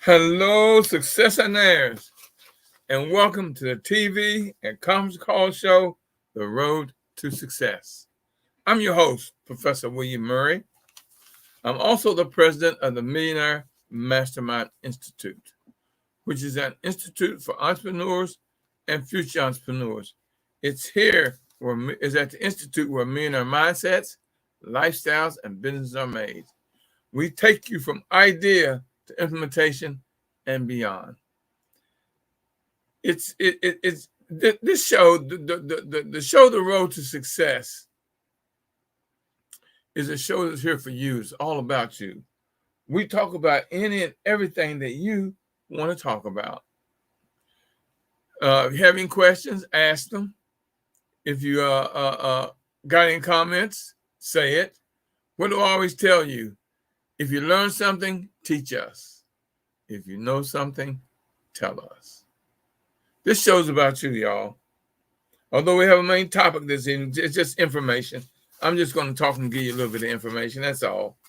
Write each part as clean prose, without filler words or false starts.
Hello, successionaires, and welcome to the TV and conference call show, The Road to Success. I'm your host, Professor William Murray. I'm also the president of the Millionaire Mastermind Institute, which is an institute for entrepreneurs and future entrepreneurs. It's at the institute where millionaire mindsets, lifestyles, and businesses are made. We take you from idea to implementation and beyond. It's this show, the show, The Road to Success, is a show that's here for you. It's all about you. We talk about any and everything that you want to talk about. If you have any questions, ask them. If you got any comments, say it. What do I always tell you? If you learn something, teach us. If you know something, tell us. This show's about you, y'all. Although we have a main topic this evening, it's just information. I'm just going to talk and give you a little bit of information. That's all.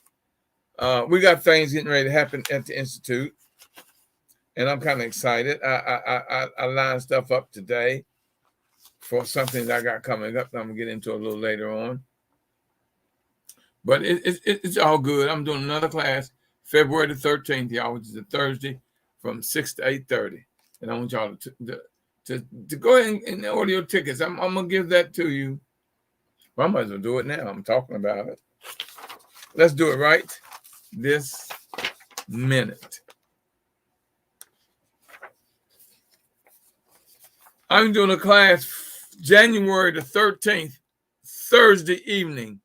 We got things getting ready to happen at the Institute, and I'm kind of excited. I lined stuff up today for something that I got coming up that I'm going to get into a little later on. But it's all good. I'm doing another class February the 13th, y'all, which is a Thursday from 6 to 8:30. And I want y'all to go ahead and order your tickets. I'm going to give that to you. Well, I might as well do it now. I'm talking about it. Let's do it right this minute. I'm doing a class January the 13th, Thursday evening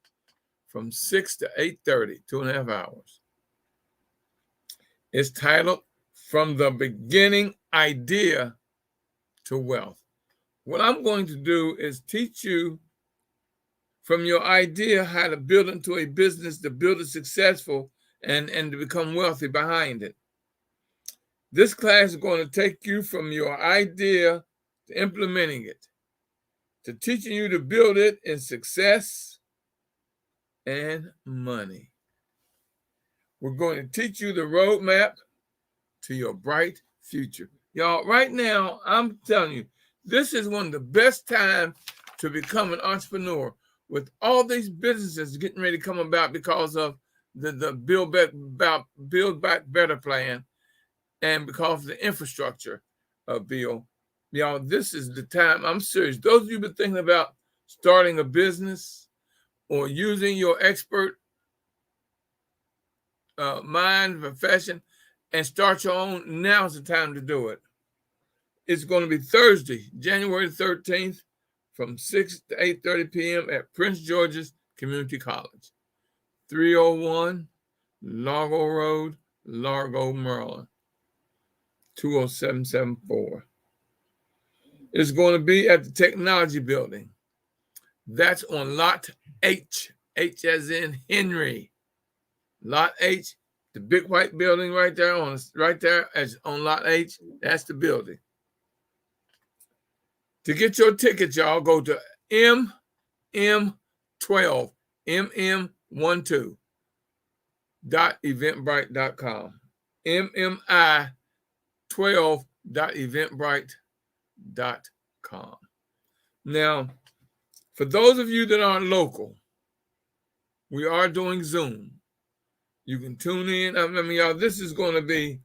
from 6 to 8:30, 2.5 hours. It's titled From the Beginning Idea to Wealth. What I'm going to do is teach you from your idea how to build into a business, to build it successful and to become wealthy behind it. This class is going to take you from your idea to implementing it, to teaching you to build it in success and money. We're going to teach you the roadmap to your bright future. Y'all, right now, I'm telling you, this is one of the best times to become an entrepreneur. With all these businesses getting ready to come about because of the Build Back Better plan and because of the infrastructure bill, y'all, this is the time. I'm serious. Those of you been thinking about starting a business or using your expert mind, profession, and start your own, now's the time to do it. It's going to be Thursday, January 13th, from 6 to 8:30 p.m. at Prince George's Community College, 301 Largo Road, Largo, Maryland, 20774. It's going to be at the Technology Building. That's on Lot H, H as in Henry. Lot H, the big white building right there as on Lot H, that's the building. To get your tickets, y'all, go to MM12, MM12.eventbrite.com. MMI12.eventbrite.com. Now, for those of you that aren't local, we are doing Zoom. You can tune in. I mean, y'all, this is going to be,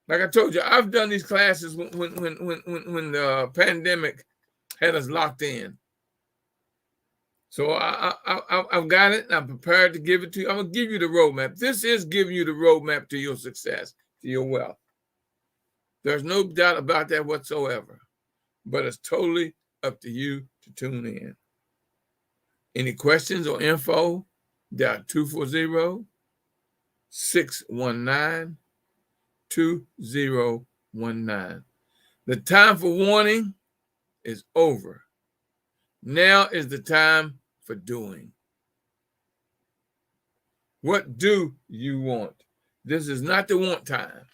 like I told you, I've done these classes when the pandemic had us locked in. So I've got it, and I'm prepared to give it to you. I'm going to give you the roadmap. This is giving you the roadmap to your success, to your wealth. There's no doubt about that whatsoever. But it's totally up to you to tune in. Any questions or info, dial 240-619-2019. The time for warning is over. Now is the time for doing. What do you want? This is not the want time.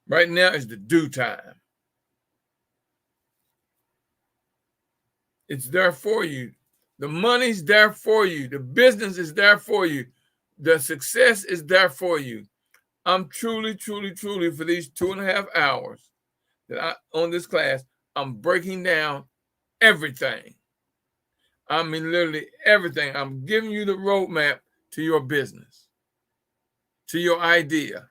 Right now is the do time. It's there for you. The money's there for you. The business is there for you. The success is there for you. I'm truly, truly, truly, for these 2.5 hours on this class, I'm breaking down everything. I mean, literally everything. I'm giving you the roadmap to your business, to your idea.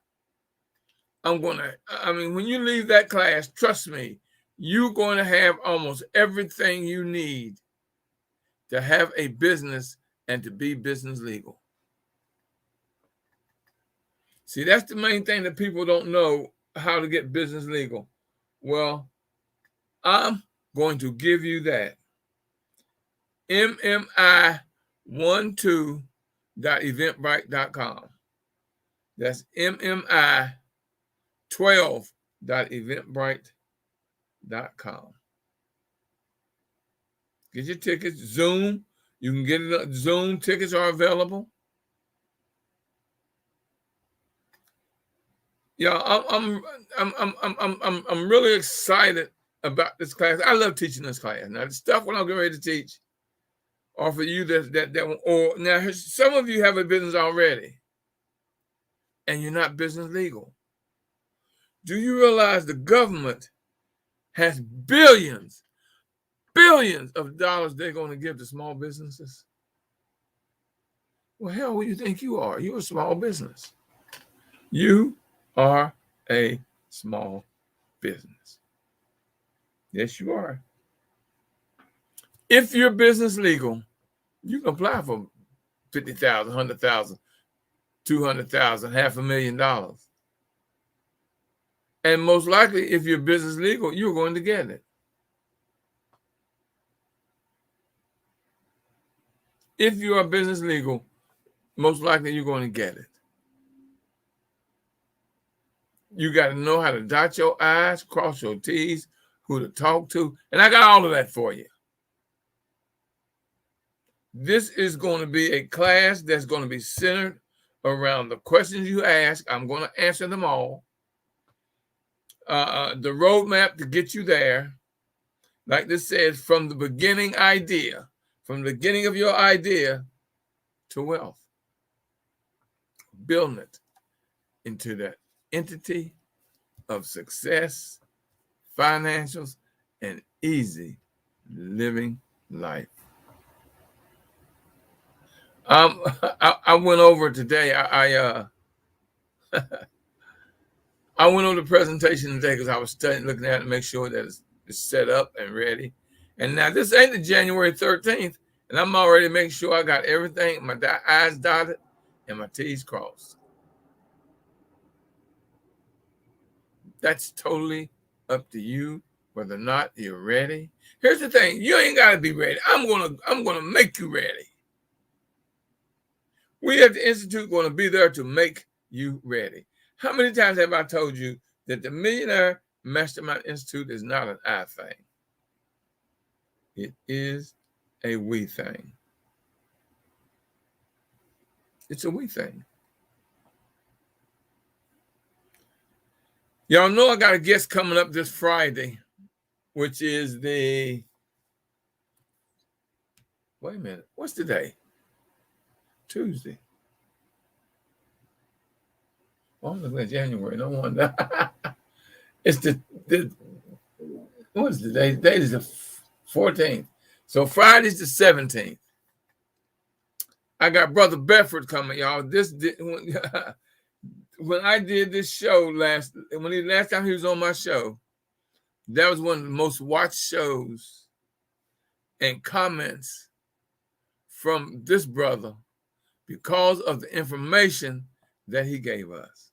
When you leave that class, trust me, you're going to have almost everything you need to have a business and to be business legal. See, that's the main thing that people don't know, how to get business legal. Well, I'm going to give you that. MMI12.eventbrite.com. That's MMI12.eventbrite.com. Get your tickets. Zoom. You can get it. Zoom tickets are available. Yeah, I'm really excited about this class. I love teaching this class. Now, the stuff when I'm getting ready to teach, or for you or now some of you have a business already, and you're not business legal. Do you realize the government has billions of dollars they're going to give to small businesses? Well, hell, what do you think you are? You're a small business. You are a small business. Yes, you are. If you're business legal, you can apply for $50,000, $100,000, $200,000, $500,000. And most likely, if you're business legal, you're going to get it. If you are business legal, most likely you're going to get it. You got to know how to dot your I's, cross your T's, who to talk to. And I got all of that for you. This is going to be a class that's going to be centered around the questions you ask. I'm going to answer them all. The roadmap to get you there, like this says, from the beginning idea, from the beginning of your idea to wealth, building it into that entity of success, financials, and easy living life. I went over today. I went over the presentation today because I was studying, looking at it to make sure that it's set up and ready. And now this ain't the January 13th, and I'm already making sure I got everything, my I's dotted and my T's crossed. That's totally up to you whether or not you're ready. Here's the thing: you ain't got to be ready. I'm gonna make you ready. We at the Institute going to be there to make you ready. How many times have I told you that the Millionaire Mastermind Institute is not an I thing? It is a we thing. It's a we thing. Y'all know I got a guest coming up this Friday, which is wait a minute, what's the day? Tuesday. Oh, I'm looking at January, no wonder. It's what is the day? The date is the 14th. So Friday's the 17th. I got Brother Bedford coming, y'all. When I did this show last time he was on my show, that was one of the most watched shows and comments from this brother because of the information that he gave us.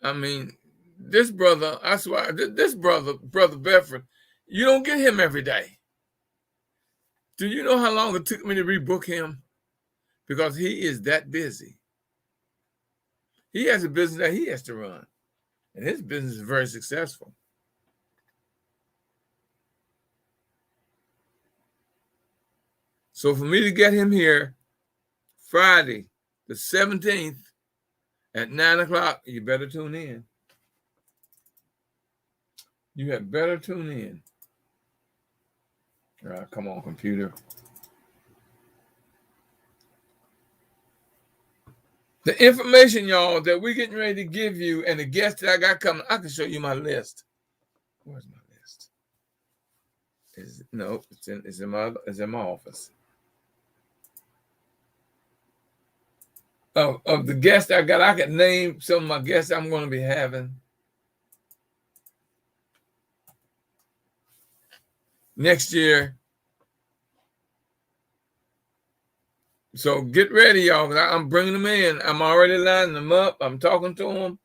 I mean, this brother, I swear, this brother Bedford, you don't get him every day. Do you know how long it took me to rebook him? Because he is that busy. He has a business that he has to run, and his business is very successful. So for me to get him here Friday, the 17th at 9 o'clock, you better tune in. You had better tune in. All right, come on, computer. The information, y'all, that we're getting ready to give you and the guests that I got coming, I can show you my list. Where's my list? No, it's in my office. Of the guests I got, I can name some of my guests I'm going to be having next year. So get ready, y'all. I'm bringing them in. I'm already lining them up. I'm talking to them.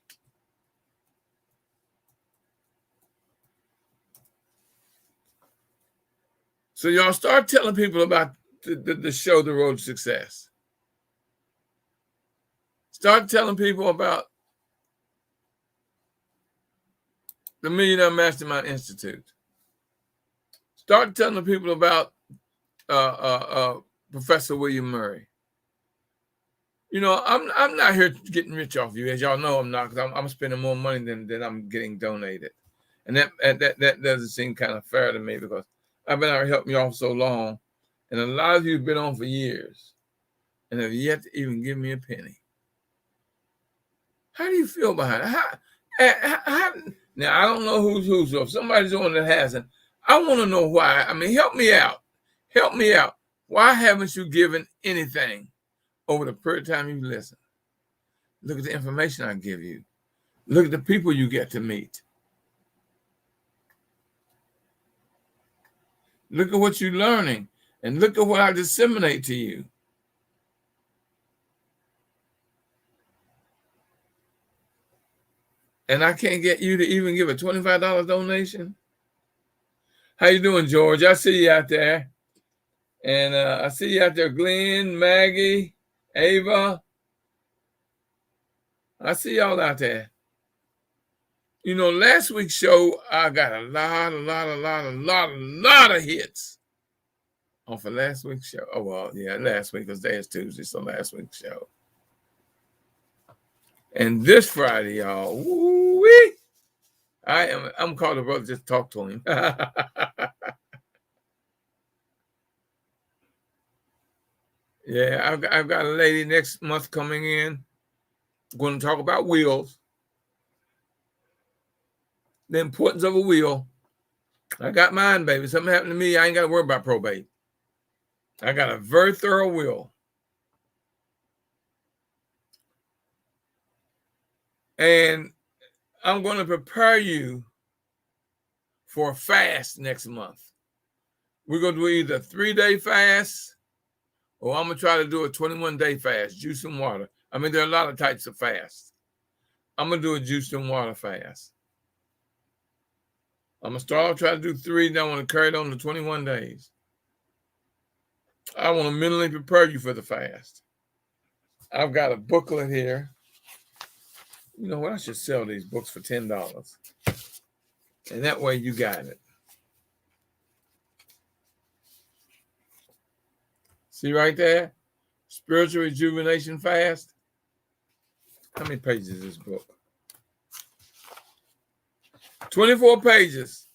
So y'all start telling people about the show, The Road to Success. Start telling people about the Millionaire Mastermind Institute. Start telling people about Professor William Murray. You know, I'm not here getting rich off you, as y'all know I'm not, because I'm spending more money than I'm getting donated, and that doesn't seem kind of fair to me, because I've been out here helping y'all so long, and a lot of you've been on for years, and have yet to even give me a penny. How do you feel behind it? How, now, I don't know who's who, so if somebody's the one that hasn't, I want to know why. I mean, help me out. Help me out. Why haven't you given anything over the period of time you've listened? Look at the information I give you. Look at the people you get to meet. Look at what you're learning, and look at what I disseminate to you. And I can't get you to even give a $25 donation? How you doing, George? I see you out there. And I see you out there, Glenn, Maggie, Ava. I see y'all out there. You know, last week's show, I got a lot of hits off of last week's show. Oh, well, yeah, last week was Day Tuesday, so last week's show. And this Friday, y'all, woo-wee, I'm calling the brother, just talk to him. Yeah, I've got a lady next month coming in. Going to talk about wheels. The importance of a wheel. I got mine, baby. Something happened to me, I ain't got to worry about probate. I got a very thorough will. And I'm going to prepare you for a fast next month. We're going to do either a 3-day fast, or I'm going to try to do a 21-day fast, juice and water. I mean, there are a lot of types of fasts. I'm going to do a juice and water fast. I'm going to start off trying to do 3, then I want to carry it on to 21 days. I want to mentally prepare you for the fast. I've got a booklet here. You know what? I should sell these books for $10. And that way you got it. See right there? Spiritual Rejuvenation Fast. How many pages is this book? 24 pages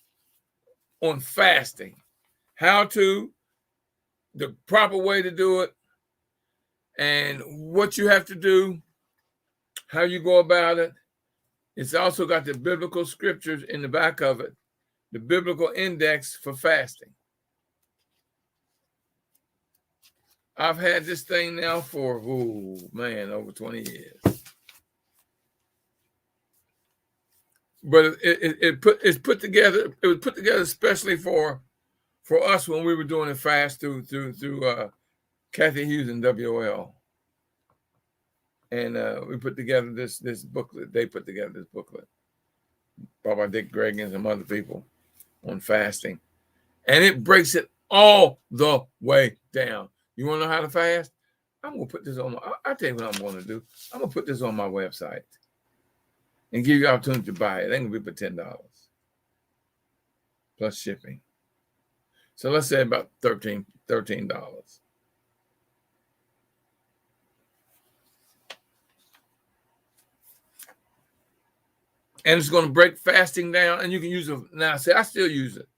on fasting. How to, the proper way to do it, and what you have to do, how you go about it. It's also got the biblical scriptures in the back of it, the biblical index for fasting. I've had this thing now for, over 20 years. But it was put together especially for us when we were doing it fast through Kathy Hughes and WOL. And we put together this booklet. They put together this booklet, brought by Dick Gregg and some other people, on fasting. And it breaks it all the way down. You want to know how to fast? I'm going to put this on I'll tell you what I'm going to do. I'm going to put this on my website and give you the opportunity to buy it. It's going to be for $10 plus shipping. So let's say about $13. And it's going to break fasting down, and you can use it. Now, see, I still use it.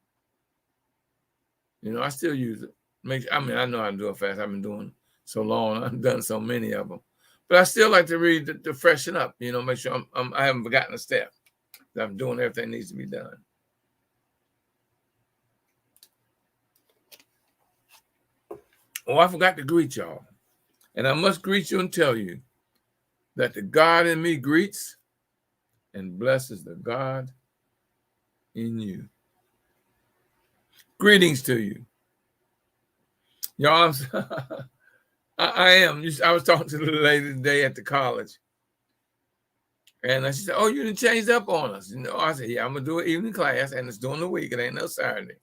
You know, I still use it. I know how to do a fast. I've been doing so long. I've done so many of them. But I still like to read to freshen up, you know, make sure I haven't forgotten a step, that I'm doing everything that needs to be done. Oh, I forgot to greet y'all. And I must greet you and tell you that the God in me greets and blesses the God in you. Greetings to you. Y'all, I am. I was talking to the lady today at the college. And she said, oh, you done changed up on us. You know, I said, yeah, I'm going to do an evening class, and it's during the week. It ain't no Saturday.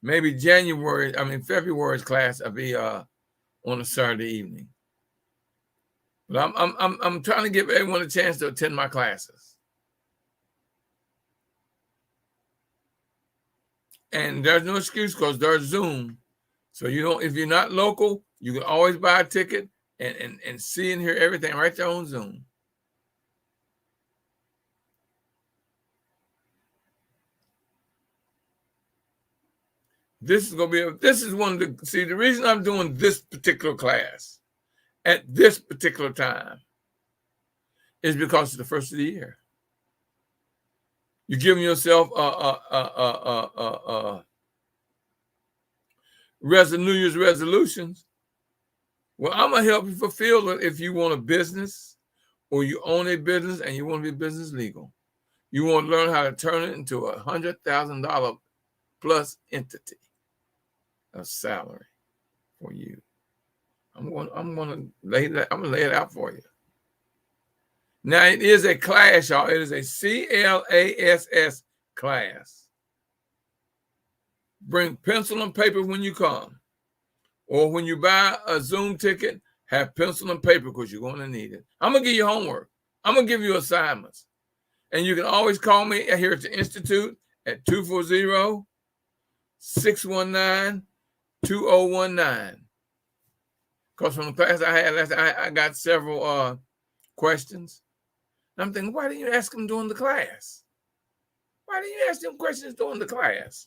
Maybe February's class will be on a Saturday evening. But I'm trying to give everyone a chance to attend my classes. And there's no excuse because there's Zoom. So if you're not local, you can always buy a ticket and see and hear everything right there on Zoom. This is going to be, the reason I'm doing this particular class at this particular time is because it's the first of the year. You're giving yourself New Year's resolutions. Well, I'm going to help you fulfill it if you want a business or you own a business and you want to be business legal. You want to learn how to turn it into a $100,000 plus entity of salary for you. I'm going to lay it out for you. Now, it is a class, y'all. It is a CLASS class. Bring pencil and paper when you come. Or when you buy a Zoom ticket, have pencil and paper because you're going to need it. I'm going to give you homework. I'm going to give you assignments. And you can always call me here at the Institute at 240-619-2019. Because from the class I had last, I got several questions. And I'm thinking, why didn't you ask them during the class? Why didn't you ask them questions during the class?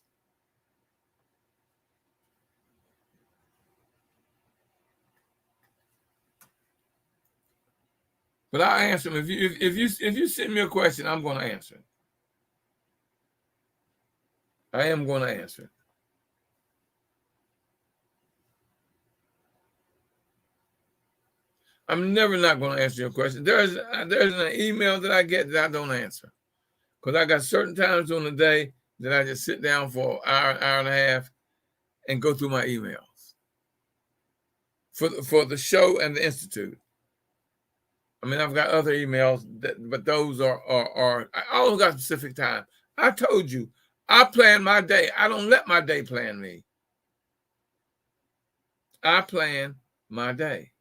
But I'll answer them. If you send me a question, I'm going to answer it. I am going to answer it. I'm never not going to answer your question. There's an email that I get that I don't answer. Because I got certain times on the day that I just sit down for an hour and a half and go through my emails. For the show and the Institute. I mean, I've got other emails, but those are I always got specific time. I told you, I plan my day. I don't let my day plan me. I plan my day.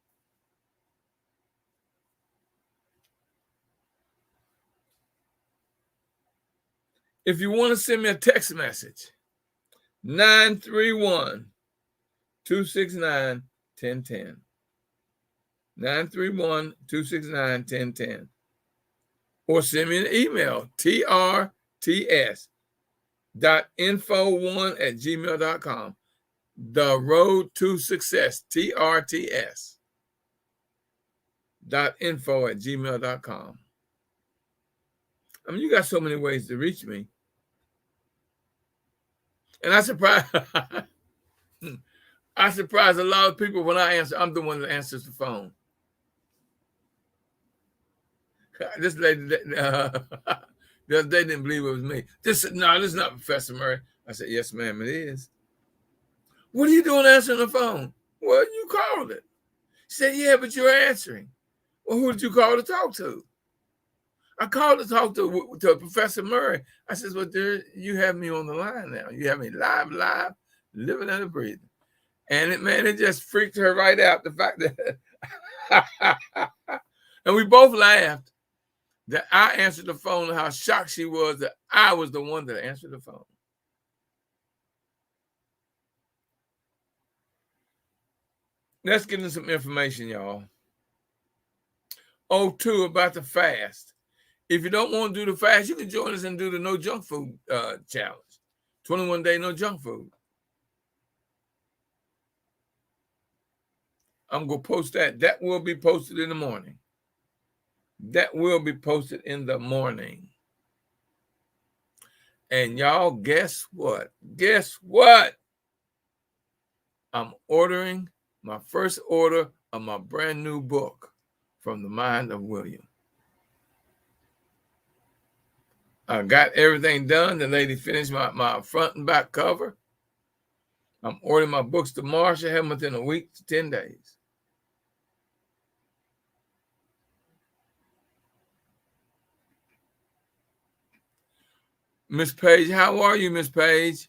If you want to send me a text message, 931-269-1010. 931-269-1010. Or send me an email, trts.info1@gmail.com. The Road to Success, trts.info@gmail.com. I mean, you got so many ways to reach me. And I surprise a lot of people when I answer. I'm the one that answers the phone. This lady, the other day didn't believe it was me. This is not Professor Murray. I said, yes, ma'am, it is. What are you doing answering the phone? Well, you called it. She said, yeah, but you're answering. Well, who did you call to talk to? I called to talk to Professor Murray. I said, well, you have me on the line now. You have me live, living and breathing. And it just freaked her right out, the fact that, and we both laughed that I answered the phone and how shocked she was that I was the one that answered the phone. Let's get into some information, y'all. Two, about the fast. If you don't want to do the fast, you can join us and do the no junk food challenge. 21-day no junk food. I'm going to post that. That will be posted in the morning. That will be posted in the morning. And y'all, guess what? Guess what? I'm ordering my first order of my brand new book, From the Mind of William. I got everything done. The lady finished my front and back cover. I'm ordering my books tomorrow. She'll have them within a week to 10 days. Miss Page, how are you, Miss Page?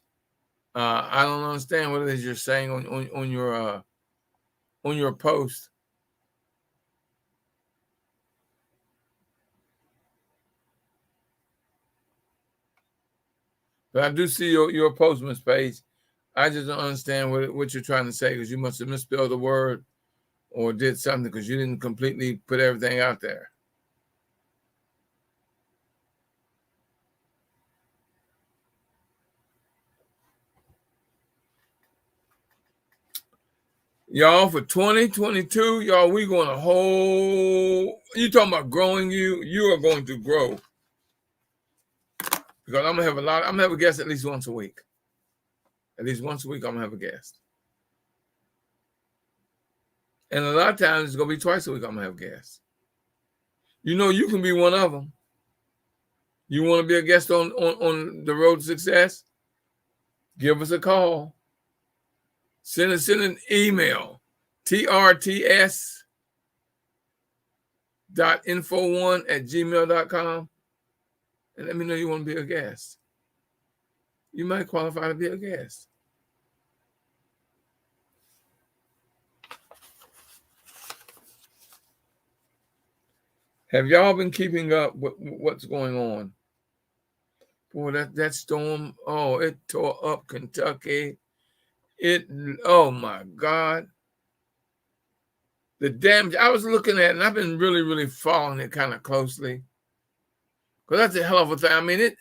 I don't understand what it is you're saying on your post. But I do see your post, Miss Page. I just don't understand what you're trying to say, because you must have misspelled a word or did something, because you didn't completely put everything out there. Y'all, for 2022, y'all, we going to you talking about growing you are going to grow. Because I'm going to have a guest at least once a week. At least once a week, I'm going to have a guest. And a lot of times, it's going to be twice a week, I'm going to have guests. You know, you can be one of them. You want to be a guest on the road to success? Give us a call. Send an email, trts.info1@gmail.com, and let me know you want to be a guest. You might qualify to be a guest. Have y'all been keeping up with what's going on? Boy, that storm, it tore up Kentucky. Oh my God. The damage, I was looking at it, and I've been really, really following it kind of closely. Because that's a hell of a thing. I mean,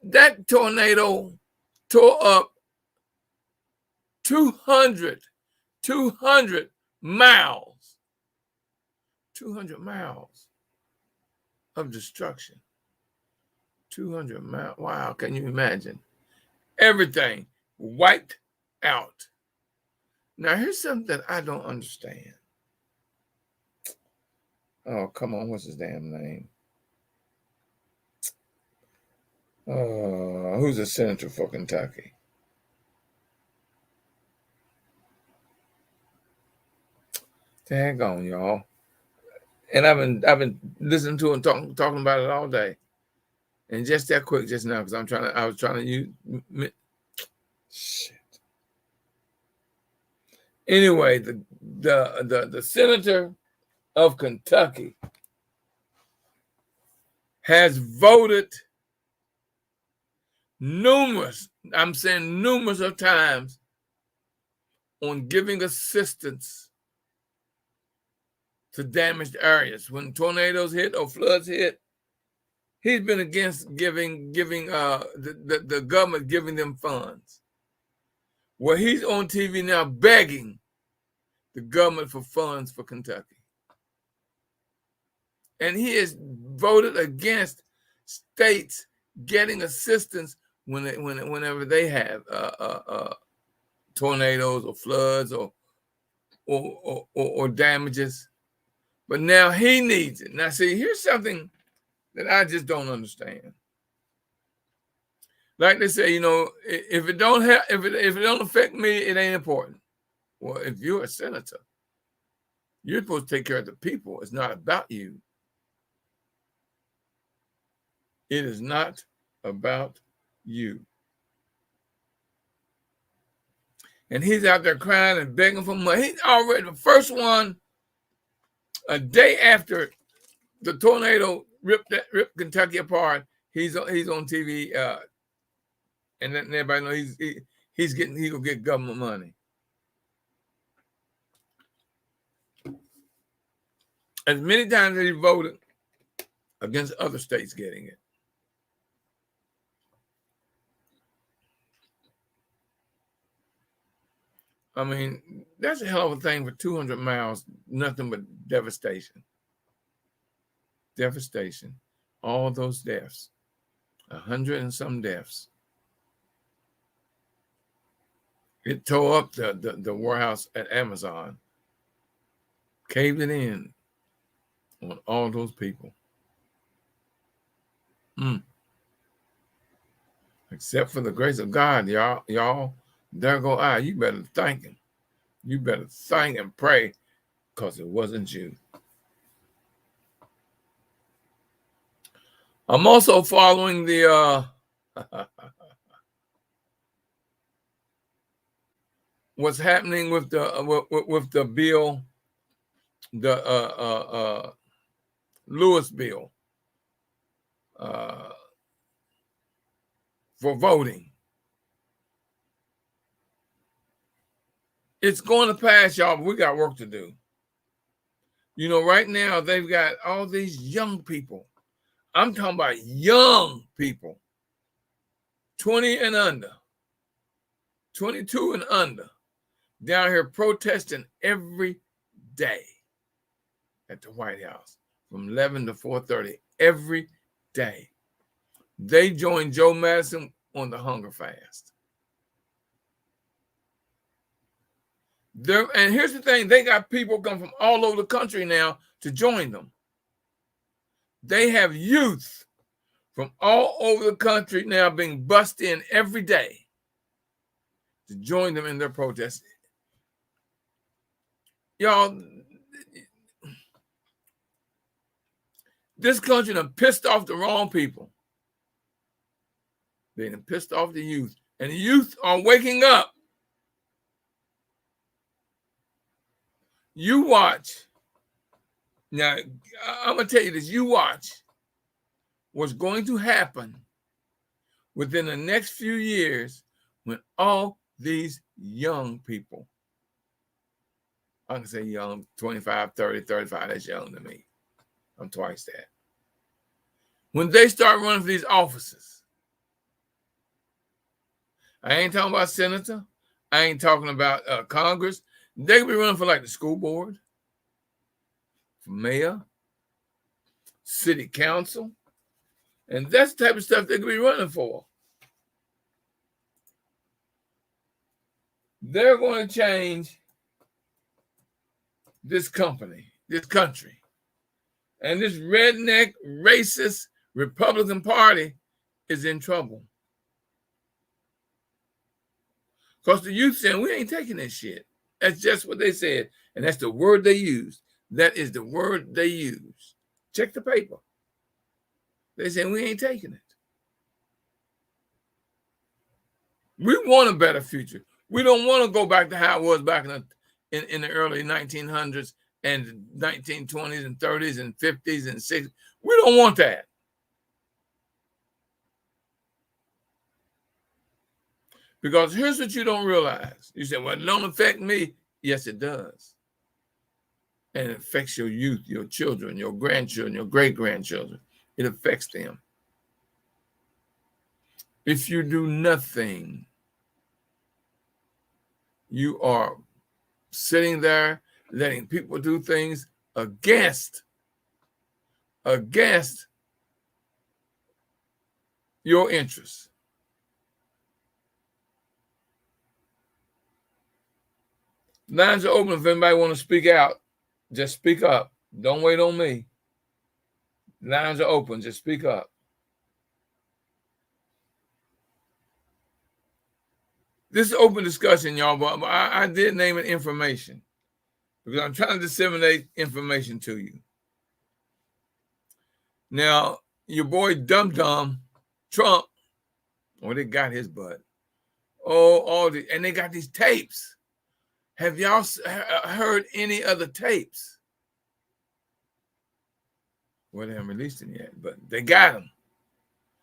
that tornado tore up 200 miles. 200 miles of destruction. 200 miles. Wow, can you imagine? Everything wiped out. Now, here's something that I don't understand. Oh, come on. What's his damn name? Who's a senator for Kentucky? Dang on, y'all. And I've been listening to him talking about it all day. And just that quick just now, because I was trying to use shit. Anyway, the senator of Kentucky has voted numerous of times on giving assistance to damaged areas. When tornadoes hit or floods hit, he's been against giving the government giving them funds. Well, he's on TV now begging the government for funds for Kentucky. And he has voted against states getting assistance whenever they have tornadoes or floods or damages. But now he needs it. Now, see, here's something that I just don't understand. Like they say, if it don't affect me, it ain't important. Well, if you're a senator, you're supposed to take care of the people. It's not about you. It is not about you. And he's out there crying and begging for money. He's already the first one, a day after the tornado ripped Kentucky apart. He's on TV, and letting everybody know he gonna get government money. As many times as he voted against other states getting it. I mean, That's a hell of a thing for 200 miles, nothing but devastation. Devastation. All those deaths. 100 and some deaths. It tore up the warehouse at Amazon. Caved it in on all those people. Except for the grace of God, y'all, there go I. You better thank him. You better thank and pray, because it wasn't you. I'm also following the what's happening with the bill, the Lewis bill for voting. It's going to pass, y'all, but we got work to do. You know, right now they've got all these young people. I'm talking about young people, 20 and under, 22 and under, down here protesting every day at the White House from 11 to 4:30 every day. They joined Joe Madison on the hunger fast. And here's the thing, they got people come from all over the country now to join them. They have youth from all over the country now being bussed in every day to join them in their protest. Y'all, this country done pissed off the wrong people. They done pissed off the youth. And the youth are waking up. You watch. Now, I'm going to tell you this. You watch what's going to happen within the next few years when all these young people, I can say young, 25, 30, 35, that's young to me. I'm twice that. When they start running for these offices, I ain't talking about senator. I ain't talking about Congress. They could be running for like the school board, for mayor, city council, and that's the type of stuff they could be running for. They're going to change this country, and this redneck, racist Republican Party is in trouble. Because the youth saying, we ain't taking this shit. That's just what they said. And that's the word they used. That is the word they used. Check the paper. They said, we ain't taking it. We want a better future. We don't want to go back to how it was back in the early 1900s and 1920s and 30s and 50s and 60s. We don't want that. Because here's what you don't realize. You say, well, it don't affect me. Yes, it does. And it affects your youth, your children, your grandchildren, your great-grandchildren. It affects them. If you do nothing, you are sitting there letting people do things against your interests. Lines are open. If anybody want to speak out, just speak up. Don't wait on me. Lines are open. Just speak up. This is open discussion, y'all, but I did name it information because I'm trying to disseminate information to you. Now, your boy Dum Dum Trump, they got his butt. And they got these tapes. Have y'all heard any other tapes? Well, they haven't released them yet, but they got him.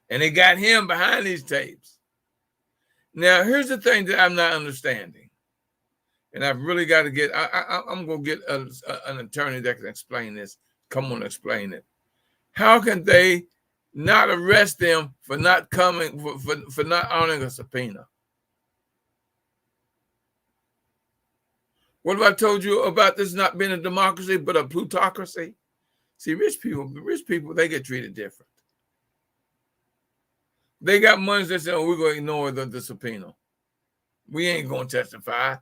And they got him behind these tapes. Now, here's the thing that I'm not understanding. And I've really got to get, I'm going to get an attorney that can explain this. Come on, explain it. How can they not arrest them for not coming, for not honoring a subpoena? What have I told you about this not being a democracy, but a plutocracy? See, rich people, they get treated different. They got money that say, oh, we're going to ignore the subpoena. We ain't going to testify.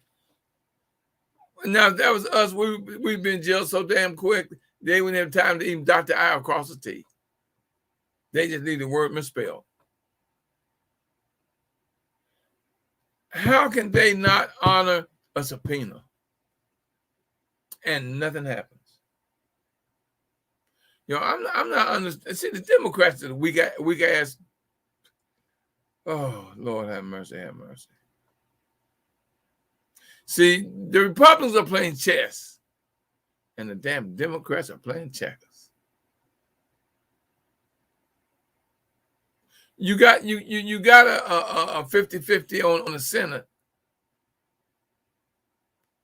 Now, if that was us, we'd been in jail so damn quick, they wouldn't have time to even dot the I across the T. They just need the word misspelled. How can they not honor a subpoena and nothing happens? You know, I'm not understanding. See, the Democrats are the weak ass. Oh, Lord, have mercy, have mercy. See, the Republicans are playing chess, and the damn Democrats are playing checkers. You got a 50-50 on the Senate.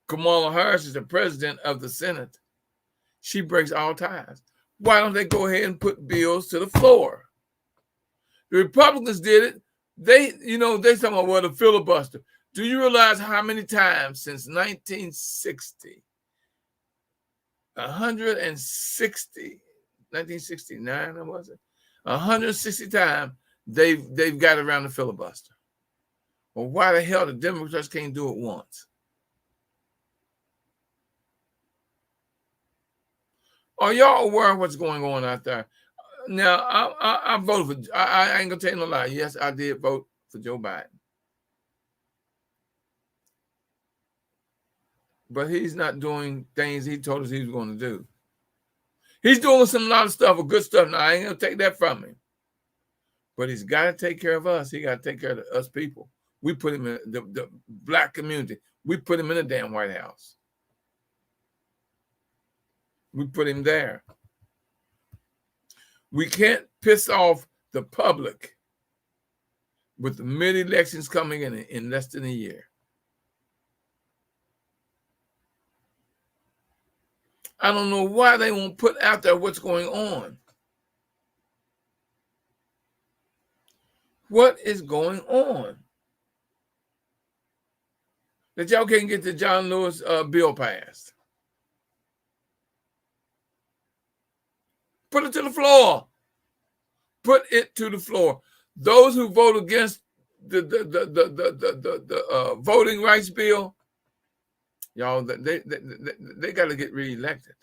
Kamala Harris is the president of the Senate. She breaks all ties. Why don't they go ahead and put bills to the floor? The Republicans did it. They talking about what a filibuster. Do you realize how many times since 1960, 1969, or was it? 160 times they've got around the filibuster. Well, why the hell the Democrats can't do it once? Are y'all aware of what's going on out there? Now, I voted for, I ain't gonna tell you no lie. Yes, I did vote for Joe Biden. But he's not doing things he told us he was going to do. He's doing a lot of stuff, good stuff. Now, I ain't gonna take that from him. But he's got to take care of us. He got to take care of us people. We put him in the black community. We put him in the damn White House. We put him there. We can't piss off the public with the mid-elections coming in less than a year. I don't know why they won't put out there what's going on. What is going on? That y'all can't get the John Lewis bill passed. Put it to the floor. Put it to the floor. Those who vote against the voting rights bill, y'all, they got to get reelected.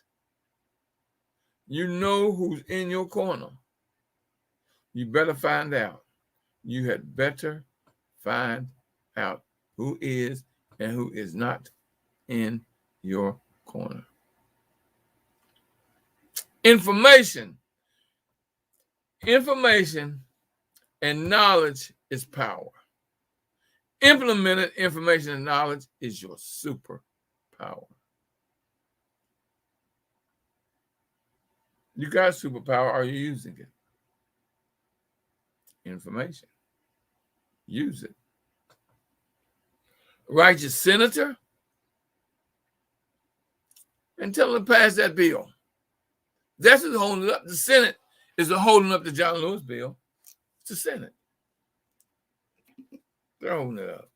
You know who's in your corner. You better find out. You had better find out who is and who is not in your corner. Information and knowledge is power. Implemented information and knowledge is your superpower. You got superpower. Are you using it? Information. Use it. Righteous senator, and tell them to pass that bill. That's what's holding it up. The Senate is holding up the John Lewis bill. It's the Senate. They're holding it up.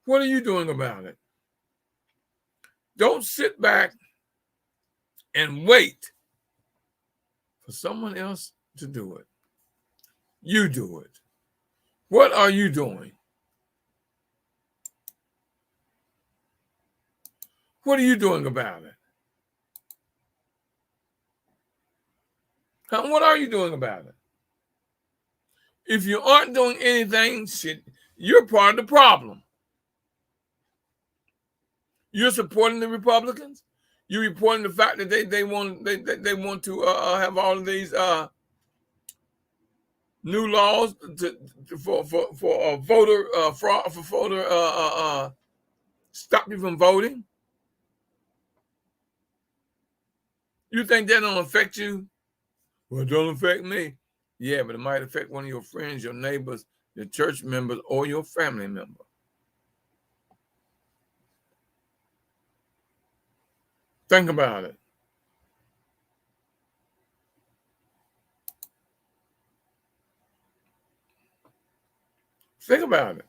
What are you doing about it? Don't sit back and wait for someone else to do it. You do it. What are you doing? What are you doing about it? What are you doing about it? If you aren't doing anything, shit, you're part of the problem. You're supporting the Republicans. You're reporting the fact that they want to have all of these new laws for voter fraud, for voter stop you from voting. You think that don't affect you? Well, it don't affect me. Yeah, but it might affect one of your friends, your neighbors, your church members, or your family member. Think about it. Think about it.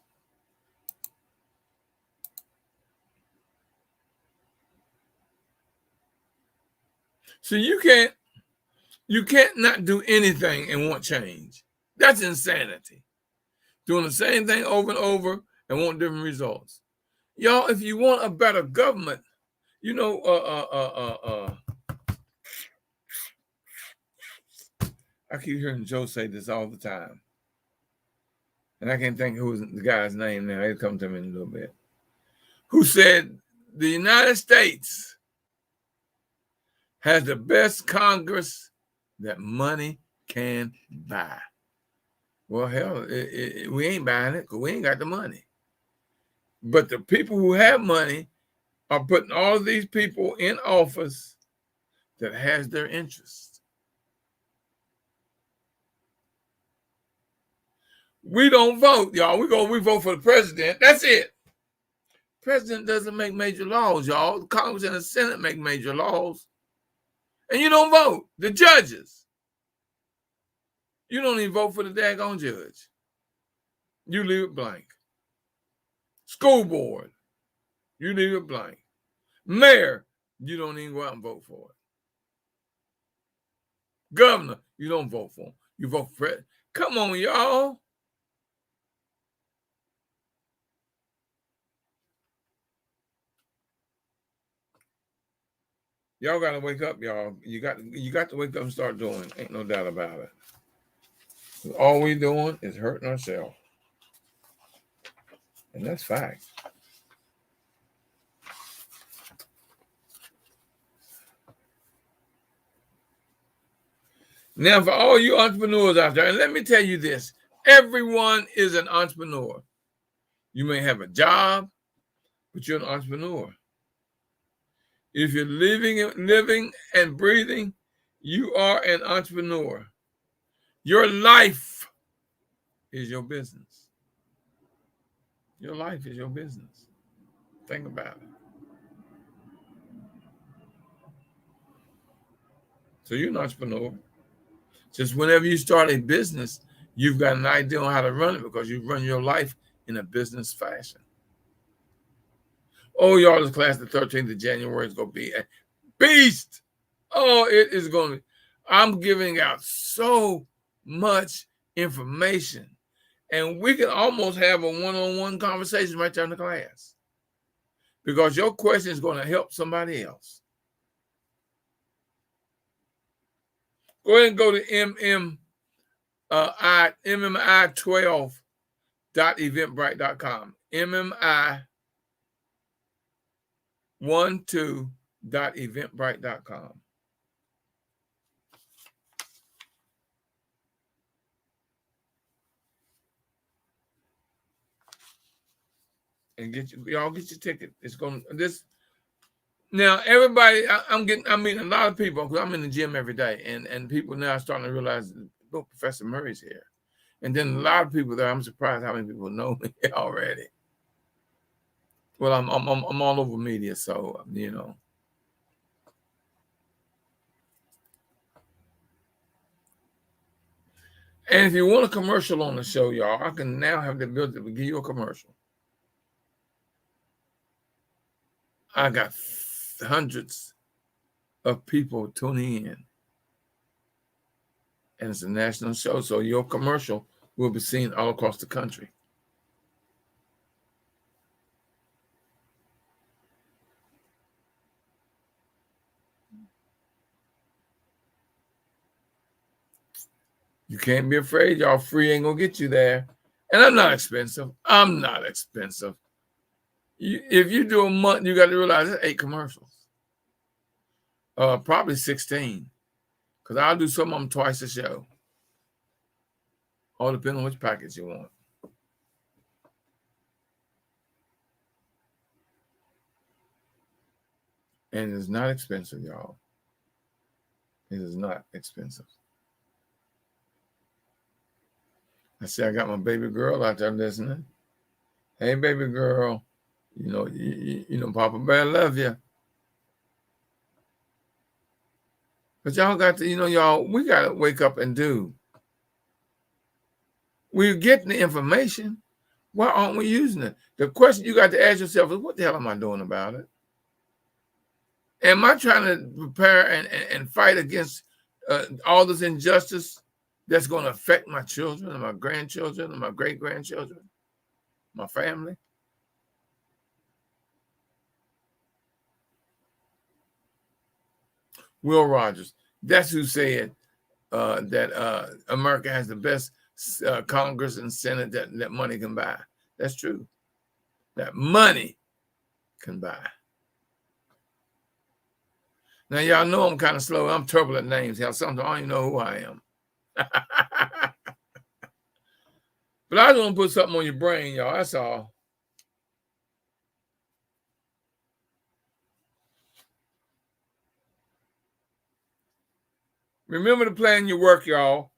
So you can't not do anything and want change. That's insanity. Doing the same thing over and over and want different results. Y'all, if you want a better government, you know, I keep hearing Joe say this all the time. And I can't think who's the guy's name now. It'll come to me in a little bit. Who said the United States has the best Congress that money can buy. Well, hell, we ain't buying it because we ain't got the money. But the people who have money are putting all of these people in office that has their interests. We don't vote, y'all. We vote for the president. That's it. President doesn't make major laws, y'all. The Congress and the Senate make major laws. And you don't vote. The judges. You don't even vote for the daggone judge. You leave it blank. School board. You leave it blank. Mayor. You don't even go out and vote for it. Governor. You don't vote for him. You vote for president. Come on, y'all. Y'all got to wake up, y'all. You got to wake up and start doing. Ain't no doubt about it. All we doing is hurting ourselves. And that's fact. Now, for all you entrepreneurs out there, and let me tell you this, everyone is an entrepreneur. You may have a job, but you're an entrepreneur. If you're living and breathing, you are an entrepreneur. Your life is your business. Your life is your business. Think about it. So you're an entrepreneur. Just whenever you start a business, you've got an idea on how to run it because you run your life in a business fashion. Oh, y'all, this class the 13th of January is going to be a beast. Oh, it is going to be. I'm giving out so much information. And we can almost have a one-on-one conversation right there in the class. Because your question is going to help somebody else. Go ahead and go to MMI12.eventbrite.com. MMI12.eventbrite.com. And y'all get your ticket. It's going to this. Now, everybody, I mean, a lot of people, because I'm in the gym every day, and people now are starting to realize, look, Professor Murray's here. And then a lot of people there, I'm surprised how many people know me already. Well, I'm all over media, so, you know. And if you want a commercial on the show, y'all, I can now have the ability to give you a commercial. I got hundreds of people tuning in. And it's a national show, so your commercial will be seen all across the country. You can't be afraid. Y'all free ain't going to get you there. And I'm not expensive. I'm not expensive. If you do a month, you got to realize it's 8 commercials. Probably 16. Because I'll do some of them twice a show. All depending on which package you want. And it's not expensive, y'all. It is not expensive. I see I got my baby girl out there listening. Hey, baby girl. You know, Papa Bear love you. But y'all got to, y'all, we got to wake up and do. We're getting the information, Why aren't we using it? The question you got to ask yourself is, what the hell am I doing about it? Am I trying to prepare and fight against all this injustice that's going to affect my children and my grandchildren and my great-grandchildren, my family? Will Rogers, that's who said that America has the best Congress and Senate that money can buy. That's true. That money can buy. Now, y'all know I'm kind of slow. I'm terrible at names. Hell, sometimes I don't even know who I am. But I just want to put something on your brain, y'all. That's all. Remember to plan your work, y'all,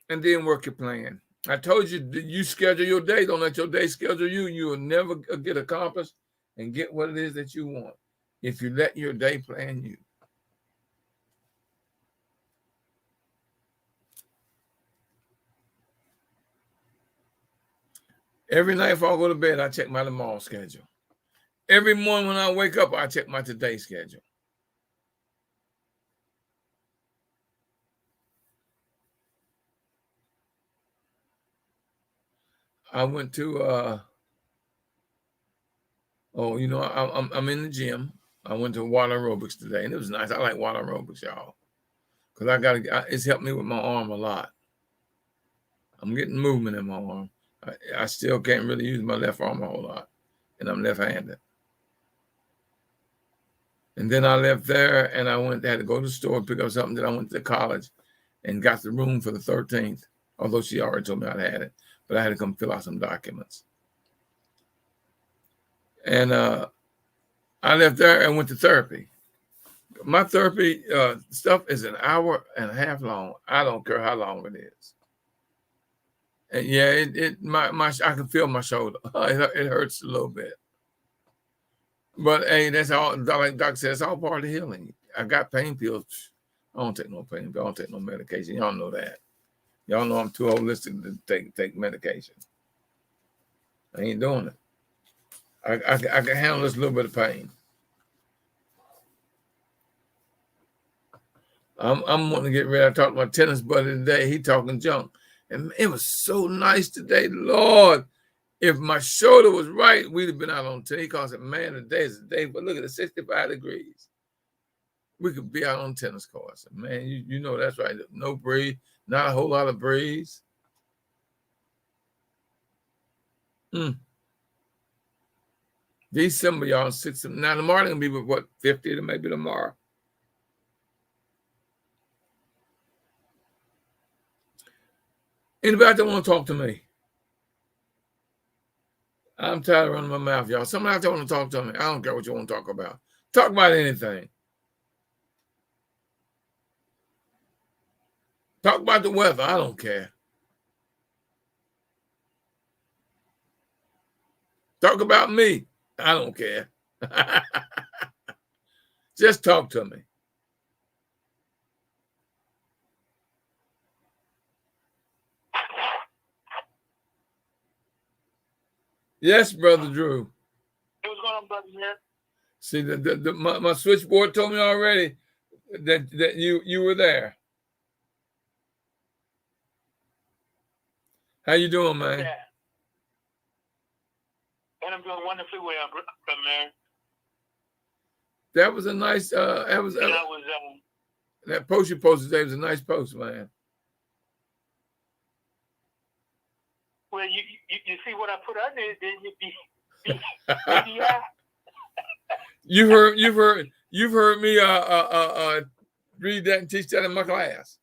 and then work your plan. I told you, you schedule your day. Don't let your day schedule you. You will never get accomplished and get what it is that you want if you let your day plan you. Every night before I go to bed, I check my tomorrow schedule. Every morning when I wake up, I check my today schedule. I went to I'm in the gym. I went to water aerobics today, and it was nice. I like water aerobics, y'all, because it's helped me with my arm a lot. I'm getting movement in my arm. I still can't really use my left arm a whole lot, and I'm left-handed. And then I left there, and I had to go to the store and pick up something. Then I went to college and got the room for the 13th, although she already told me I had it, but I had to come fill out some documents. And I left there and went to therapy. My therapy stuff is an hour and a half long. I don't care how long it is. And yeah, I can feel my shoulder. It hurts a little bit. But hey, that's all. Like Doc said, it's all part of healing. I got pain pills. I don't take no pain pills. I don't take no medication. Y'all know that. Y'all know I'm too holistic to take medication. I ain't doing it. I can handle this little bit of pain. I'm wanting to get ready. I talked to my tennis buddy today. He talking junk. And it was so nice today. Lord, if my shoulder was right, we'd have been out on tennis. He calls it, man, today is the day. But look at it, 65 degrees. We could be out on tennis courts. Man, you know that's right. No breeze, not a whole lot of breeze. December, y'all, 6. Now tomorrow gonna be what, 50 to maybe tomorrow. Anybody that want to talk to me? I'm tired of running my mouth, y'all. Somebody out there want to talk to me. I don't care what you want to talk about. Talk about anything. Talk about the weather. I don't care. Talk about me. I don't care. Just talk to me. Yes, Brother Drew. What's going on, Brother Smith? See, my switchboard told me already that you were there. How you doing, man? Yeah. And I'm doing wonderfully well, Brother man. That was a nice. That post you posted today was a nice post, man. Well, you see what I put under it, then you be You've heard me read that and teach that in my class.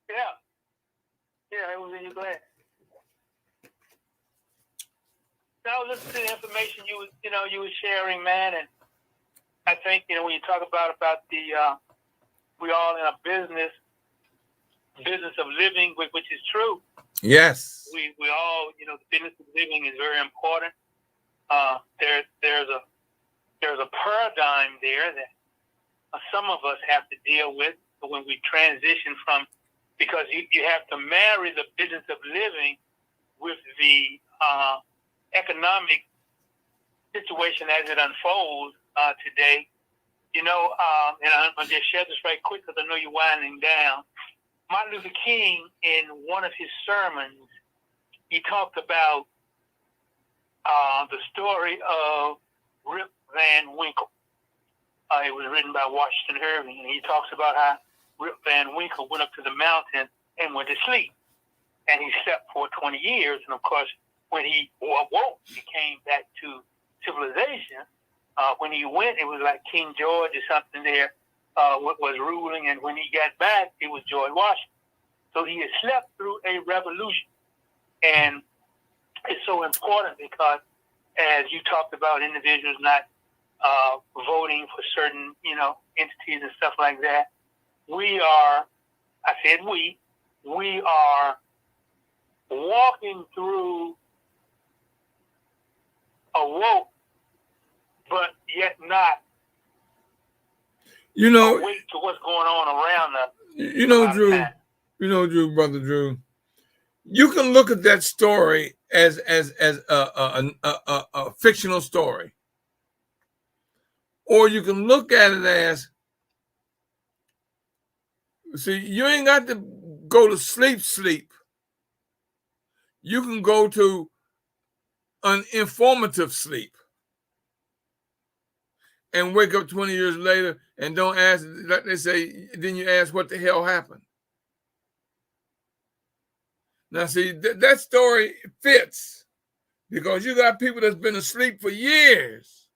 Yeah, it was in your class. Now listen to the information you were sharing, man, and I think when you talk about the we all in a business of living, which is true. Yes. We all the business of living is very important. There's a paradigm there that some of us have to deal with when we transition from, because you have to marry the business of living with the economic situation as it unfolds today. You know, and I'm going to just share this right quick because I know you're winding down. Martin Luther King, in one of his sermons, he talked about the story of Rip Van Winkle. It was written by Washington Irving, and he talks about how Rip Van Winkle went up to the mountain and went to sleep. And he slept for 20 years. And, of course, when he awoke, he came back to civilization. When he went, it was like King George or something there was ruling. And when he got back, it was George Washington. So he had slept through a revolution. And it's so important because, as you talked about, individuals not voting for certain, entities and stuff like that. We are walking through a woke, but yet not awake to what's going on around us. Drew, Brother Drew, you can look at that story as a fictional story. Or you can look at it as, see, you ain't got to go to sleep. You can go to an informative sleep and wake up 20 years later and don't ask, like they say, then you ask what the hell happened. Now, see, that story fits because you got people that's been asleep for years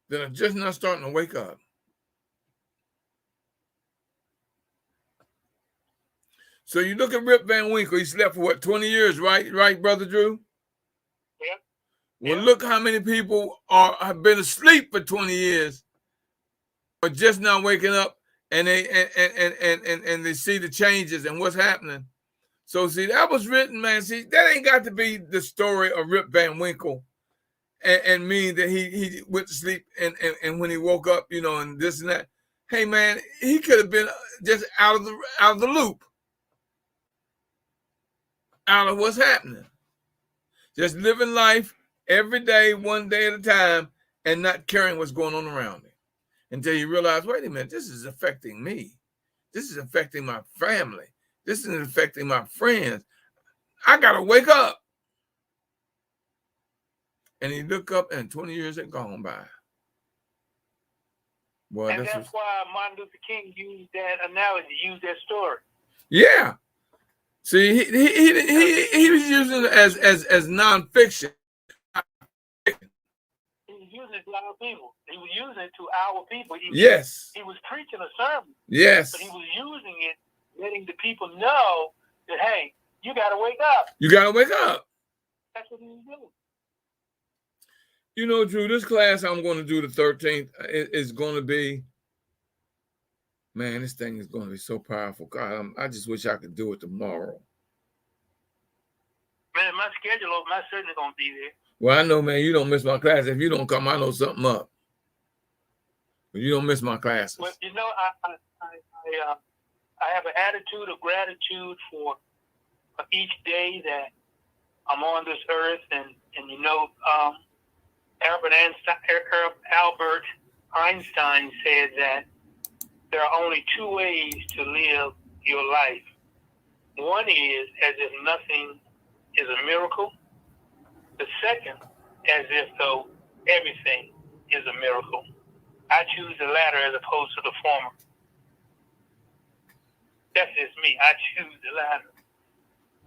that are just not starting to wake up. So you look at Rip Van Winkle, he slept for what, 20 years, right, Brother Drew? Yeah. Well, look how many people have been asleep for 20 years, but just not waking up, and they see the changes and what's happening. So see, that was written, man. See, that ain't got to be the story of Rip Van Winkle, and mean that he went to sleep and when he woke up, and this and that. Hey, man, he could have been just out of the loop, out of what's happening, just living life every day, one day at a time, and not caring what's going on around him until you realize, wait a minute, this is affecting me. This is affecting my family. This is affecting my friends. I got to wake up. And he looked up and 20 years had gone by. Boy, and that's why Martin Luther King used that analogy, used that story. Yeah. See, he was using it as nonfiction. He was using it to our people. He was using it to our people. Yes. He was preaching a sermon. Yes. But he was using it, letting the people know that, hey, you got to wake up. You got to wake up. That's what he was doing. Drew, this class I'm going to do the 13th is going to be, man, this thing is going to be so powerful. God, I just wish I could do it tomorrow. Man, my schedule, I'm certainly going to be there. Well, I know, man, you don't miss my class. If you don't come, I know something up. But you don't miss my classes. Well, I have an attitude of gratitude for each day that I'm on this earth, and Albert Einstein said that there are only two ways to live your life. One is as if nothing is a miracle. The second, as if though everything is a miracle. I choose the latter as opposed to the former. That's just me. I choose the latter.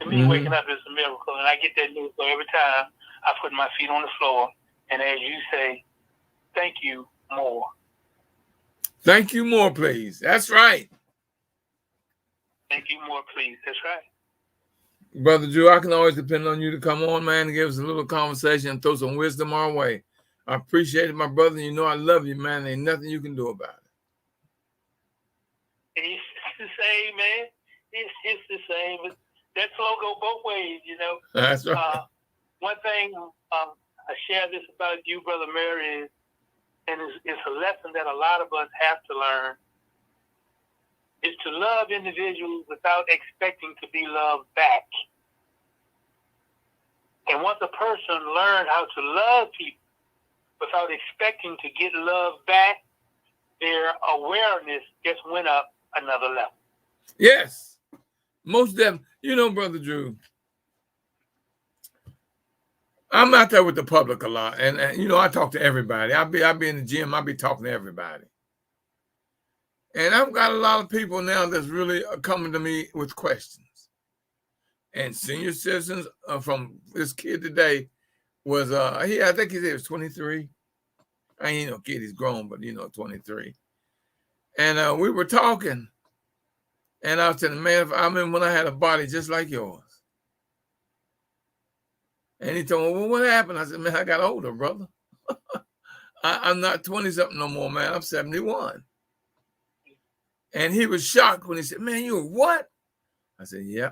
To me, waking up is a miracle, and I get that miracle every time I put my feet on the floor. And as you say, thank you more. Thank you more, please. That's right. Thank you more, please. That's right. Brother Drew, I can always depend on you to come on, man, and give us a little conversation and throw some wisdom our way. I appreciate it, my brother. I love you, man. Ain't nothing you can do about it. It's the same, man. It's the same. That flow go both ways, That's right. One thing I share this about you, Brother Mary, and it's a lesson that a lot of us have to learn, is to love individuals without expecting to be loved back. And once a person learned how to love people without expecting to get love back, their awareness just went up another level. Yes, most of them. You know, Brother Drew, I'm out there with the public a lot, and you know, I talk to everybody. I'll be in the gym. I'll be talking to everybody, and I've got a lot of people now that's really coming to me with questions. And senior citizens from this kid today was I think he said he was 23. I ain't no kid, he's grown, but 23. And we were talking, and I was telling him, man, I remember when I had a body just like yours. And he told me, well, what happened? I said, man, I got older, brother. I'm not 20-something no more, man. I'm 71. And he was shocked when he said, man, you were what? I said, yeah.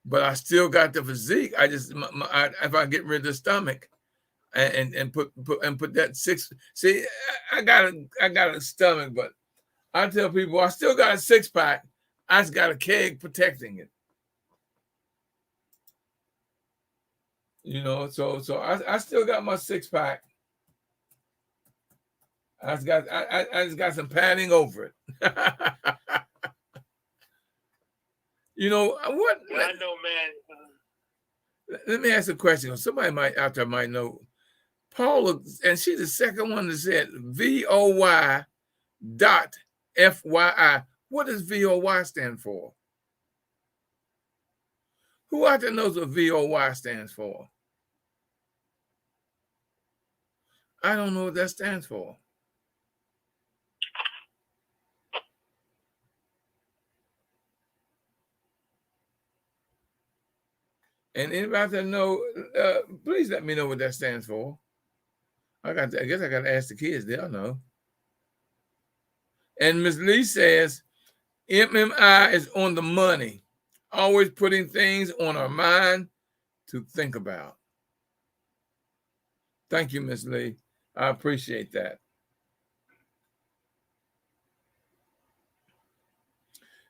But I still got the physique. I just, if I get rid of the stomach and put that six, see, I got a stomach, but I tell people I still got a 6-pack. I just got a keg protecting it. So I still got my 6-pack. I just got some padding over it. You know what? I know, man. Let me ask a question. Somebody out there might know. Paula, and she's the second one that said VOY.FYI. What does VOY stand for? Who out there knows what VOY stands for? I don't know what that stands for. And anybody that know, please let me know what that stands for. I guess I got to ask the kids. They'll know. And Ms. Lee says, MMI is on the money, always putting things on our mind to think about. Thank you, Ms. Lee. I appreciate that.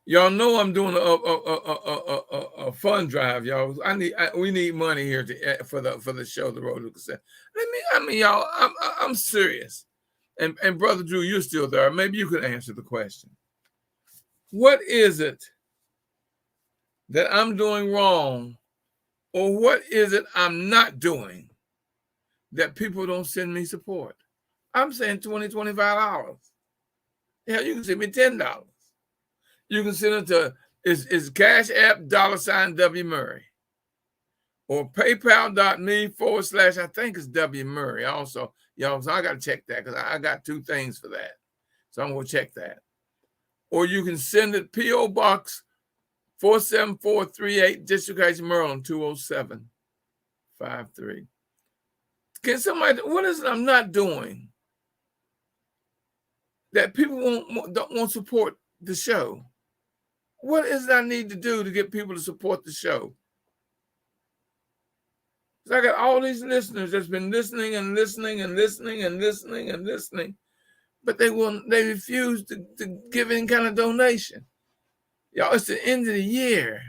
Y'all know I'm doing a fund drive, y'all. We need money here for the show, The Road to Success. Y'all, I'm serious. And Brother Drew, you're still there. Maybe you could answer the question. What is it that I'm doing wrong, or what is it I'm not doing that people don't send me support? I'm saying $20, $25. Hell, you can send me $10. You can send it to is Cash App $W Murray or PayPal.me/ I think it's W Murray also. Y'all, so I got to check that because I got 2 things for that. So I'm going to check that. Or you can send it P.O. Box 47438, District Heights, Maryland 20753. Can somebody, what is it I'm not doing that people won't support the show? What is it I need to do to get people to support the show? Because I got all these listeners that's been listening and listening and listening and listening and listening, but they refuse to give any kind of donation. Y'all, it's the end of the year.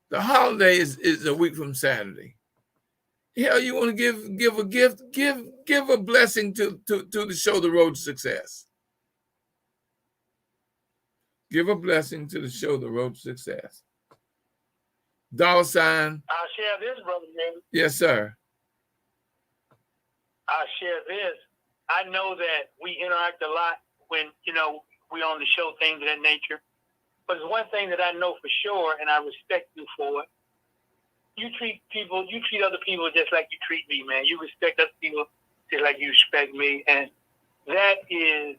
The holiday is a week from Saturday. Hell, you want to give a gift? Give a blessing to the show, The Road to Success. Give a blessing to the show, The Road to Success. $. I'll share this, Brother David. Yes, sir. I'll share this. I know that we interact a lot when, we on the show, things of that nature. But it's one thing that I know for sure, and I respect you for it. You treat other people just like you treat me, man. You respect other people just like you respect me. And that is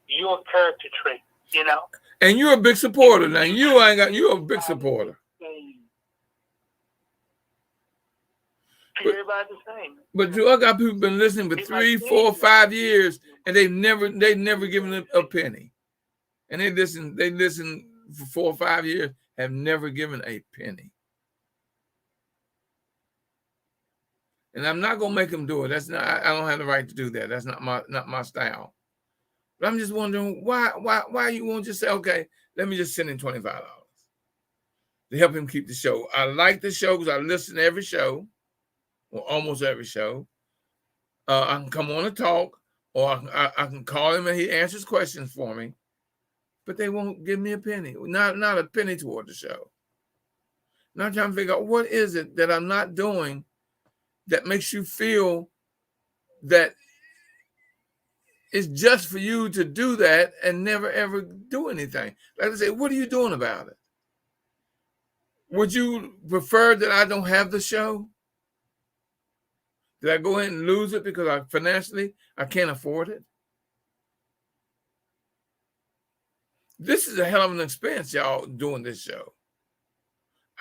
your character trait, And you're a big supporter. Now you're a big supporter. Everybody's the same. But Drew, I got people been listening for 3, 4, 5 years, and they've never given a penny. And they listen for 4 or 5 years, have never given a penny. And I'm not gonna make them do it. That's not. I don't have the right to do that. That's not my style. But I'm just wondering why you won't just say, okay, let me just send in $25. to help him keep the show. I like the show because I listen to every show, or almost every show. I can come on and talk, or I can call him and he answers questions for me. But they won't give me a penny, not a penny toward the show. Now I'm trying to figure out what is it that I'm not doing that makes you feel that it's just for you to do that and never ever do anything. Like I say, what are you doing about it? Would you prefer that I don't have the show? Did I go ahead and lose it because financially I can't afford it? This is a hell of an expense, y'all, doing this show.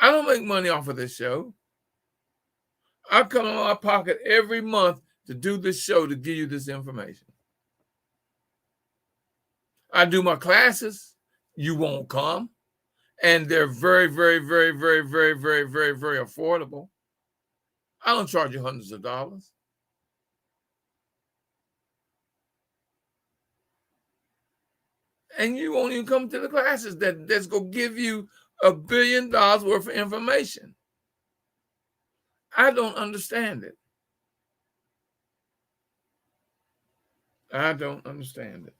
I don't make money off of this show. I come out of my pocket every month to do this show to give you this information. I do my classes. You won't come. And they're very, very, very, very, very, very, very, very affordable. I don't charge you hundreds of dollars. And you won't even come to the classes that's going to give you $1 billion worth of information. I don't understand it. I don't understand it.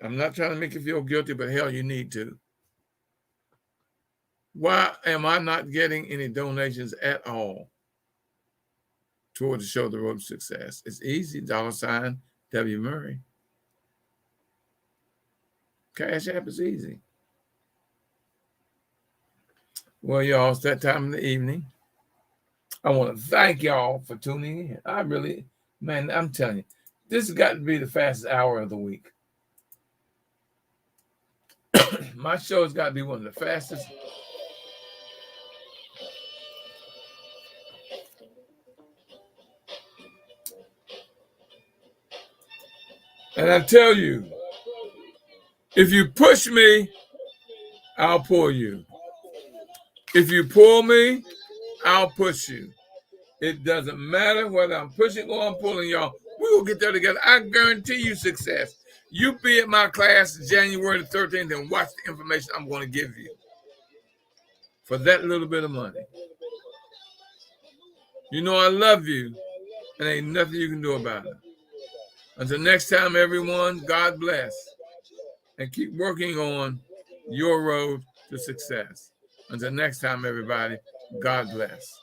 I'm not trying to make you feel guilty, but hell, you need to. Why am I not getting any donations at all toward the show, The Road to Success? It's easy, $ W. Murray. Cash App is easy. Well, y'all, it's that time in the evening. I want to thank y'all for tuning in. I really, man, I'm telling you, this has got to be the fastest hour of the week. My show has got to be one of the fastest. And I tell you, if you push me, I'll pull you. If you pull me, I'll push you. It doesn't matter whether I'm pushing or I'm pulling y'all. We will get there together. I guarantee you success. You be at my class January the 13th and watch the information I'm going to give you for that little bit of money. You know I love you, and ain't nothing you can do about it. Until next time, everyone, God bless. And keep working on your road to success. Until next time, everybody, God bless.